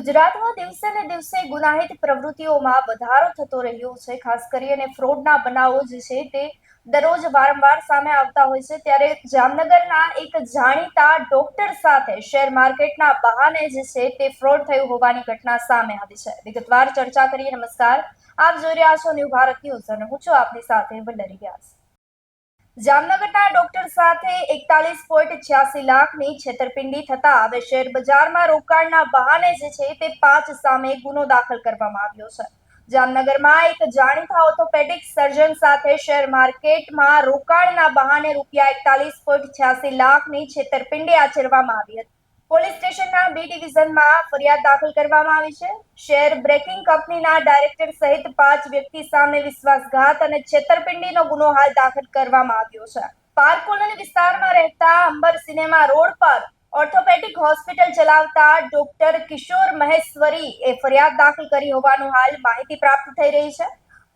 ગુજરાતમાં દિવસે ને દિવસે ગુનાહિત પ્રવૃત્તિઓમાં વધારો થતો રહ્યો છે. ખાસ કરીને ફ્રોડના બનાવો જે છે તે દરરોજ વારંવાર સામે આવતા હોય છે. ત્યારે જામનગરના એક જાણીતા ડોક્ટર સાથે શેર માર્કેટના બહાને જે છે તે ફ્રોડ થયું હોવાની ઘટના સામે આવી છે. વિગતવાર ચર્ચા કરીએ. નમસ્કાર, આપ જોઈ રહ્યા છો ન્યૂ ભારત ન્યૂઝ અને હું છું આપની સાથે વલ્લરી વ્યાસ. જામનગરના ડોક્ટર સાથે 41.86 લાખની છેતરપિંડી થતા હવે શેર બજારમાં રોકાણના બહાને જે છે તે 5 સામે ગુનો દાખલ કરવામાં આવ્યો છે. જામનગરમાં એક જાણીતા ઓર્થોપેડિક સર્જન સાથે શેર માર્કેટમાં રોકાણના બહાને ₹41.86 લાખની છેતરપિંડી આચરવામાં આવી હતી. પોલીસ સ્ટેશનના બી ડિવિઝનમાં ફરિયાદ દાખલ કરવામાં આવી છે. શેર બ્રેકિંગ કંપનીના ડાયરેક્ટર સહિત 5 વ્યક્તિ સામે વિશ્વાસઘાત અને છેતરપિંડીનો ગુનો હાલ દાખલ કરવામાં આવ્યો છે. પાર્ક કોલોની વિસ્તારમાં રહેતા અંબર સિનેમા રોડ પર ઓર્થોપેડિક હોસ્પિટલ ચલાવતા ડોક્ટર કિશોર મહેશ્વરી એ ફરિયાદ દાખલ કરી હોવાનું હાલ માહિતી પ્રાપ્ત થઈ રહી છે.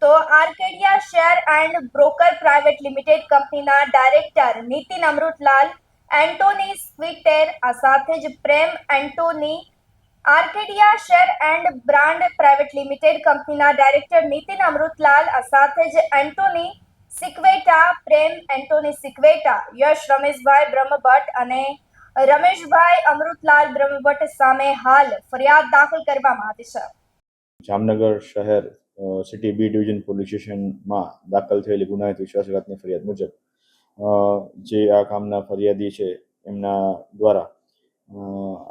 તો Arcadia share and broker private limited કંપનીના ડાયરેક્ટર નીતિન અમૃતલાલ એન્ટોની સ્ક્વિટેર, આ સાથે જ Prem Antony, Arcadia share and brand private limited કંપનીના ડાયરેક્ટર નીતિન અમૃતલાલ, આ સાથે જ એન્ટોની સિક્વેટા, પ્રેમ એન્ટોની સિક્વેટા, યશ રમેશભાઈ બ્રહ્મભટ્ટ અને રમેશભાઈ અમૃતલાલ બ્રહ્મભટ્ટ સામે હાલ ફરિયાદ દાખલ કરવામાં આવી છે. જામનગર શહેર સિટી બી ડિવિઝન પોલીસ સ્ટેશનમાં દાખલ થયેલી ગુનાહિત વિશ્વાસઘાતની ફરિયાદ મુજબ જે આ કામના ફરિયાદી છે એમના દ્વારા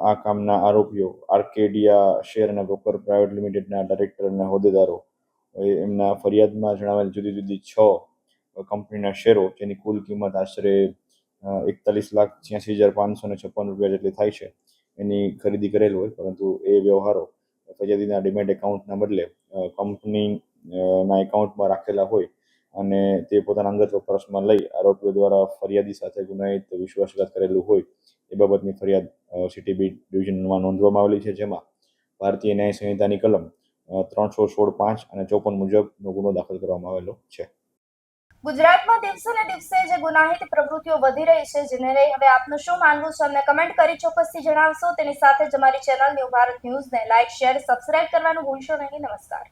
આ કામના આરોપીઓ આર્કેડિયા શેર અને બ્રોકર પ્રાઇવેટ લિમિટેડના ડાયરેક્ટર અને હોદ્દેદારો એમના ફરિયાદમાં જણાવેલ જુદી જુદી 6 કંપનીના શેરો જેની કુલ કિંમત આશરે 41,86,556 રૂપિયા જેટલી થાય છે એની ખરીદી કરેલ હોય, પરંતુ એ વ્યવહારો ફરિયાદીના ડિમેટ એકાઉન્ટના બદલે કંપનીના એકાઉન્ટમાં રાખેલા હોય અને તે પોતાના અંગત વપરાશમાં લઈ આરોપીઓ દ્વારા ફરિયાદી સાથે ગુનાહિત વિશ્વાસઘાત કરેલું હોય એ બાબતની ફરિયાદ સિટી બી ડિવિઝનમાં નોંધવામાં આવેલી છે, જેમાં ભારતીય ન્યાય સંહિતાની કલમ 316(5) અને 54 મુજબનો ગુનો દાખલ કરવામાં આવેલો છે. ગુજરાતમાં દિવસે ને દિવસે જે ગુનાહિત પ્રવૃત્તિઓ વધી રહી છે, જેને લઈ હવે આપનું શું માનવું છે અમને કમેન્ટ કરી ચોક્કસથી જણાવશો. તેની સાથે જ અમારી ચેનલ ન્યૂ ભારત ન્યૂઝને લાઇક, શેર, સબસ્ક્રાઇબ કરવાનું ભૂલશો નહીં. નમસ્કાર.